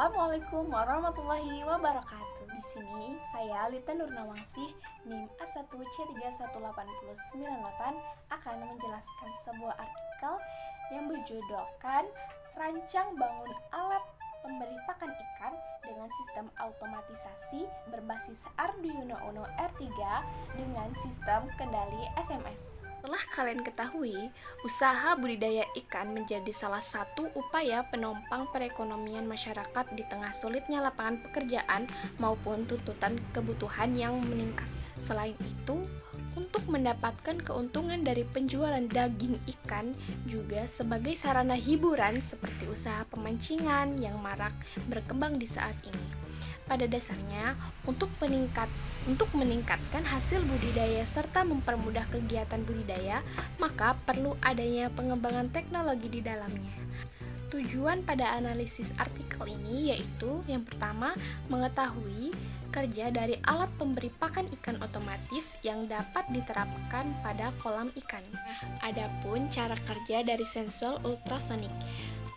Assalamualaikum warahmatullahi wabarakatuh. Di sini saya Lita Nurnawangsih NIM A1C31898 akan menjelaskan sebuah artikel yang berjudulkan Rancang Bangun Alat Pemberi Pakan Ikan dengan Sistem Automatisasi Berbasis Arduino Uno R3 dengan Sistem Kendali SMS. Setelah kalian ketahui, usaha budidaya ikan menjadi salah satu upaya penopang perekonomian masyarakat di tengah sulitnya lapangan pekerjaan maupun tuntutan kebutuhan yang meningkat. Selain itu, untuk mendapatkan keuntungan dari penjualan daging ikan juga sebagai sarana hiburan seperti usaha pemancingan yang marak berkembang di saat ini. Pada dasarnya, untuk meningkatkan hasil budidaya serta mempermudah kegiatan budidaya, maka perlu adanya pengembangan teknologi di dalamnya. Tujuan pada analisis artikel ini yaitu yang pertama, mengetahui kerja dari alat pemberi pakan ikan otomatis yang dapat diterapkan pada kolam ikan. Adapun cara kerja dari sensor ultrasonik.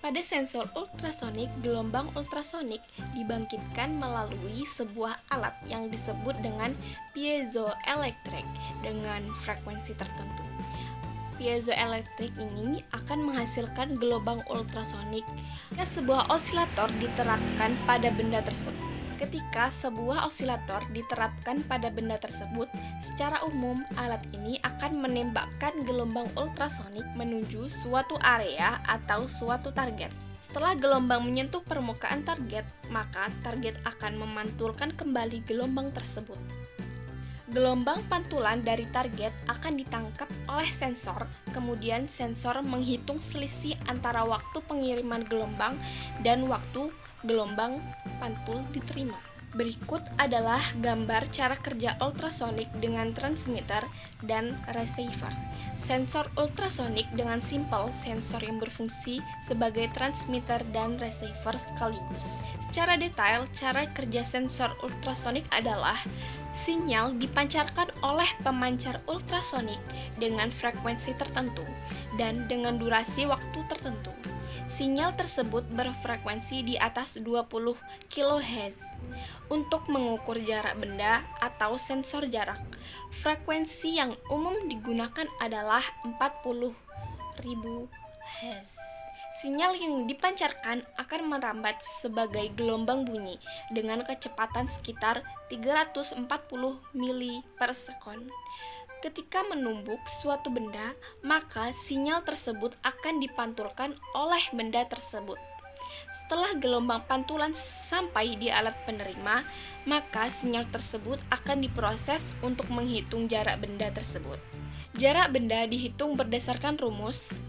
Pada sensor ultrasonik, gelombang ultrasonik dibangkitkan melalui sebuah alat yang disebut dengan piezoelektrik dengan frekuensi tertentu. Piezoelektrik ini akan menghasilkan gelombang ultrasonik. Sebuah osilator diterapkan pada benda tersebut. Ketika sebuah osilator diterapkan pada benda tersebut, secara umum alat ini akan menembakkan gelombang ultrasonik menuju suatu area atau suatu target. Setelah gelombang menyentuh permukaan target, maka target akan memantulkan kembali gelombang tersebut. Gelombang pantulan dari target akan ditangkap oleh sensor, kemudian sensor menghitung selisih antara waktu pengiriman gelombang dan waktu gelombang pantul diterima. Berikut adalah gambar cara kerja ultrasonik dengan transmitter dan receiver. Sensor ultrasonik dengan simpel sensor yang berfungsi sebagai transmitter dan receiver sekaligus. Secara detail, cara kerja sensor ultrasonik adalah sinyal dipancarkan oleh pemancar ultrasonik dengan frekuensi tertentu dan dengan durasi waktu tertentu. Sinyal tersebut berfrekuensi di atas 20 kHz. Untuk mengukur jarak benda atau sensor jarak, frekuensi yang umum digunakan adalah 40.000 Hz. Sinyal yang dipancarkan akan merambat sebagai gelombang bunyi dengan kecepatan sekitar 340 mili per sekon. Ketika menumbuk suatu benda, maka sinyal tersebut akan dipantulkan oleh benda tersebut. Setelah gelombang pantulan sampai di alat penerima, maka sinyal tersebut akan diproses untuk menghitung jarak benda tersebut. Jarak benda dihitung berdasarkan rumus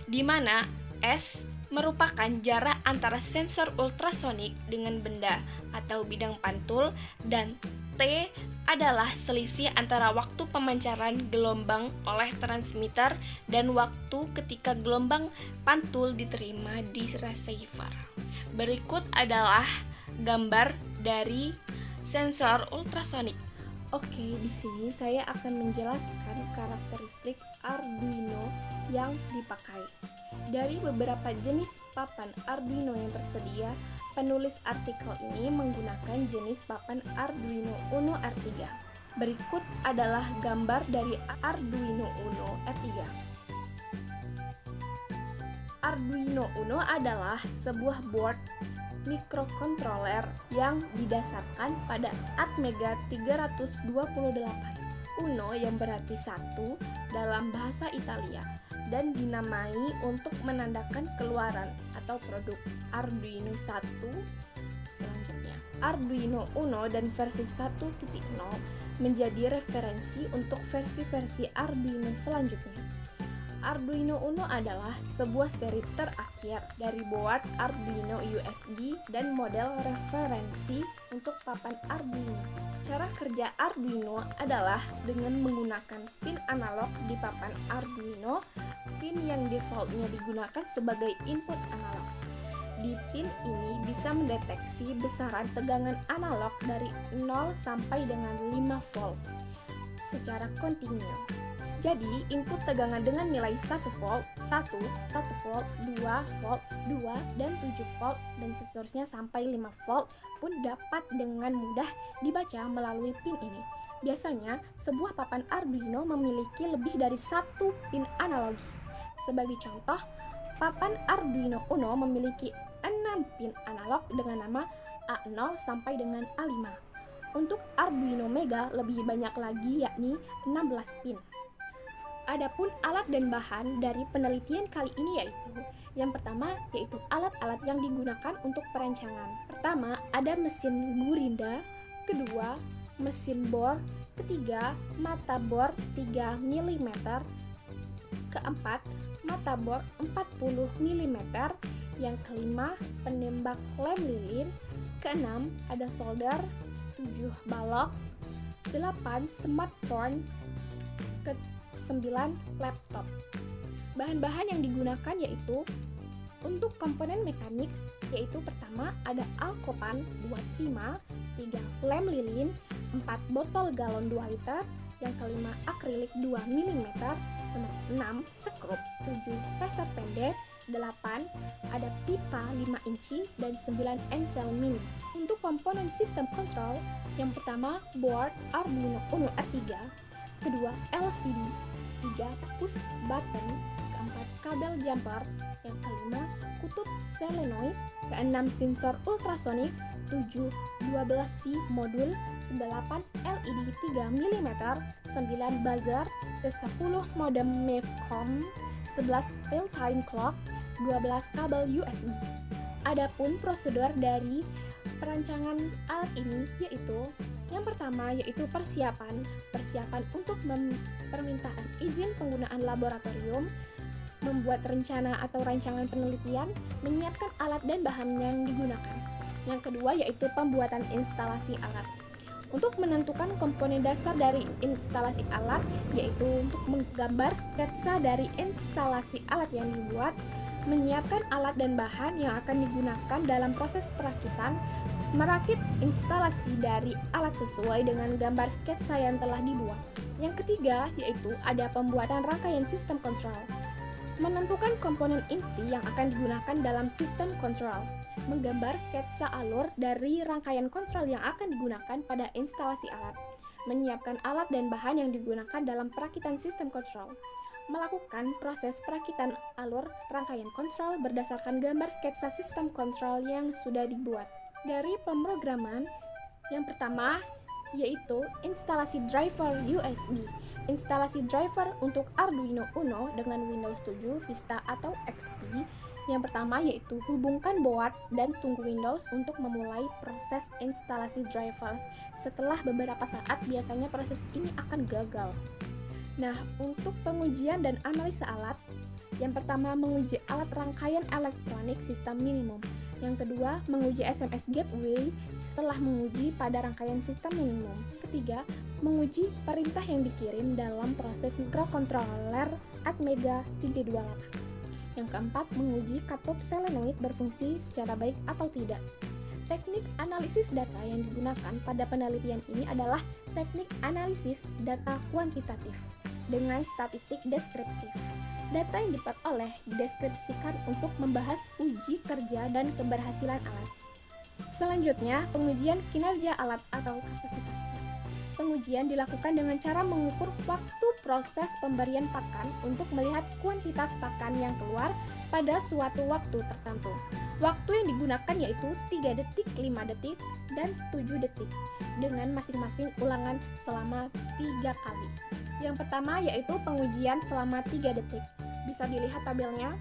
di mana S merupakan jarak antara sensor ultrasonik dengan benda atau bidang pantul dan T adalah selisih antara waktu pemancaran gelombang oleh transmitter dan waktu ketika gelombang pantul diterima di receiver. Berikut adalah gambar dari sensor ultrasonik. Oke, di sini saya akan menjelaskan karakteristik Arduino yang dipakai. Dari beberapa jenis papan Arduino yang tersedia, penulis artikel ini menggunakan jenis papan Arduino Uno R3. Berikut adalah gambar dari Arduino Uno R3. Arduino Uno adalah sebuah board microcontroller yang didasarkan pada Atmega 328. Uno yang berarti satu dalam bahasa Italia dan dinamai untuk menandakan keluaran atau produk Arduino 1 selanjutnya. Arduino Uno dan versi 1.0 menjadi referensi untuk versi-versi Arduino selanjutnya. Arduino Uno adalah sebuah seri terakhir dari board Arduino USB dan model referensi untuk papan Arduino. Cara kerja Arduino adalah dengan menggunakan pin analog di papan Arduino. Pin yang defaultnya digunakan sebagai input analog. Di pin ini bisa mendeteksi besaran tegangan analog dari 0 sampai dengan 5 volt secara kontinu. Jadi, input tegangan dengan nilai 1 volt 1, 1 volt, 2 volt, 2, dan 7 volt, dan seterusnya sampai 5 volt pun dapat dengan mudah dibaca melalui pin ini. Biasanya, sebuah papan Arduino memiliki lebih dari satu pin analogi. Sebagai contoh, papan Arduino Uno memiliki 6 pin analog dengan nama A0 sampai dengan A5. Untuk Arduino Mega lebih banyak lagi, yakni 16 pin. Adapun alat dan bahan dari penelitian kali ini yang pertama yaitu alat-alat yang digunakan untuk perancangan. Pertama, ada mesin gurinda, kedua, mesin bor, ketiga, mata bor 3 mm, keempat, mata bor 40 mm, yang kelima, penembak lem lilin, keenam, ada solder, 7 balok, 8 smartphone, ke-9 laptop. Bahan-bahan yang digunakan yaitu untuk komponen mekanik, yaitu pertama ada alkopan 2 timah, 3 lem lilin, 4 botol galon 2 liter, yang kelima akrilik 2 mm, 6 skrup, 7 spacer pendek, 8 ada pipa 5 inci, dan 9 ensel minus. Untuk komponen sistem kontrol, yang pertama board Arduino Uno R3, kedua LCD, 3 push button, keempat kabel jumper, yang kelima kutub solenoid, keenam sensor ultrasonik, 7 12C modul, 8 LED 3 mm, 9 buzzer, ke-10 modem MIFCOM, 11 real-time clock, 12 kabel USB. Adapun prosedur dari perancangan alat ini yaitu yang pertama yaitu persiapan untuk permintaan izin penggunaan laboratorium, membuat rencana atau rancangan penelitian, menyiapkan alat dan bahan yang digunakan. Yang kedua yaitu pembuatan instalasi alat. Untuk menentukan komponen dasar dari instalasi alat, yaitu untuk menggambar sketsa dari instalasi alat yang dibuat, menyiapkan alat dan bahan yang akan digunakan dalam proses perakitan, merakit instalasi dari alat sesuai dengan gambar sketsa yang telah dibuat. Yang ketiga yaitu ada pembuatan rangkaian sistem kontrol. Menentukan komponen inti yang akan digunakan dalam sistem kontrol, menggambar sketsa alur dari rangkaian kontrol yang akan digunakan pada instalasi alat, menyiapkan alat dan bahan yang digunakan dalam perakitan sistem kontrol, melakukan proses perakitan alur rangkaian kontrol berdasarkan gambar sketsa sistem kontrol yang sudah dibuat. Dari pemrograman, yang pertama yaitu instalasi driver USB. Instalasi driver untuk Arduino Uno dengan Windows 7, Vista, atau XP. Yang pertama yaitu hubungkan board dan tunggu Windows untuk memulai proses instalasi driver. Setelah beberapa saat, biasanya proses ini akan gagal. Nah, untuk pengujian dan analisa alat, yang pertama menguji alat rangkaian elektronik sistem minimum. Yang kedua, menguji SMS gateway setelah menguji pada rangkaian sistem minimum. Ketiga, menguji perintah yang dikirim dalam proses microcontroller Atmega 328. Yang keempat, menguji katup solenoid berfungsi secara baik atau tidak. Teknik analisis data yang digunakan pada penelitian ini adalah teknik analisis data kuantitatif dengan statistik deskriptif. Data yang diperoleh dideskripsikan untuk membahas uji kerja dan keberhasilan alat. Selanjutnya, pengujian kinerja alat atau kapasitasnya. Pengujian dilakukan dengan cara mengukur waktu proses pemberian pakan untuk melihat kuantitas pakan yang keluar pada suatu waktu tertentu. Waktu yang digunakan yaitu 3 detik, 5 detik, dan 7 detik dengan masing-masing ulangan selama 3 kali. Yang pertama yaitu pengujian selama 3 detik. Bisa dilihat tabelnya.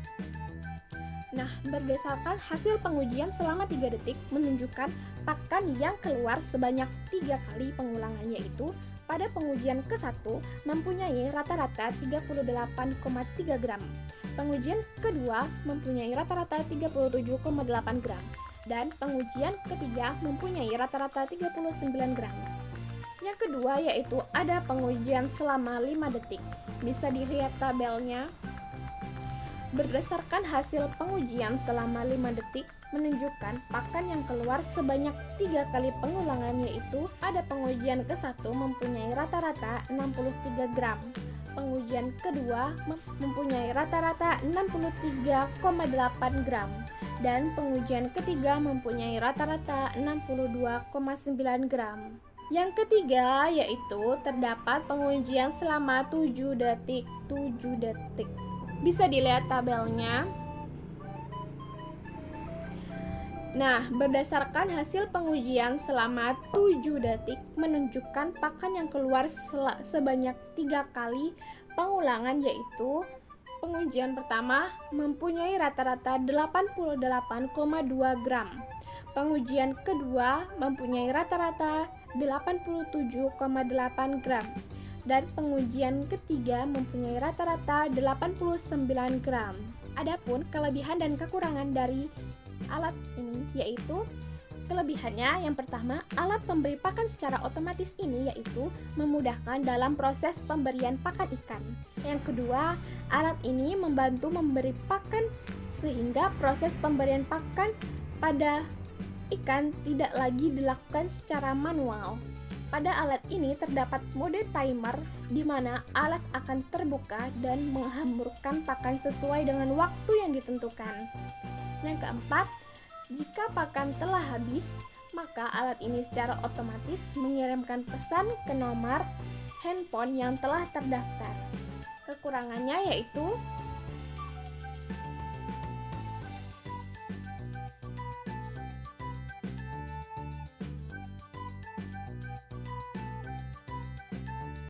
Nah, berdasarkan hasil pengujian selama 3 detik menunjukkan pakan yang keluar sebanyak 3 kali pengulangan, yaitu pada pengujian ke-1 mempunyai rata-rata 38,3 gram. Pengujian kedua mempunyai rata-rata 37,8 gram. Dan pengujian ketiga mempunyai rata-rata 39 gram. Yang kedua yaitu ada pengujian selama 5 detik. Bisa dilihat tabelnya. Berdasarkan hasil pengujian selama 5 detik menunjukkan pakan yang keluar sebanyak 3 kali pengulangan, yaitu pada pengujian ke-1 mempunyai rata-rata 63 gram. pengujian kedua mempunyai rata-rata 63,8 gram dan pengujian ketiga mempunyai rata-rata 62,9 gram. Yang ketiga yaitu terdapat pengujian selama 7 detik. Bisa dilihat tabelnya. Nah, berdasarkan hasil pengujian selama 7 detik menunjukkan pakan yang keluar sebanyak 3 kali pengulangan, yaitu pengujian pertama mempunyai rata-rata 88,2 gram. Pengujian kedua mempunyai rata-rata 87,8 gram. Dan pengujian ketiga mempunyai rata-rata 89 gram. Adapun kelebihan dan kekurangan dari alat ini yaitu kelebihannya yang pertama, alat pemberi pakan secara otomatis ini yaitu memudahkan dalam proses pemberian pakan ikan. Yang kedua, alat ini membantu memberi pakan sehingga proses pemberian pakan pada ikan tidak lagi dilakukan secara manual. Pada alat ini terdapat mode timer di mana alat akan terbuka dan menghamburkan pakan sesuai dengan waktu yang ditentukan. Yang keempat, jika pakan telah habis, maka alat ini secara otomatis mengirimkan pesan ke nomor handphone yang telah terdaftar. Kekurangannya yaitu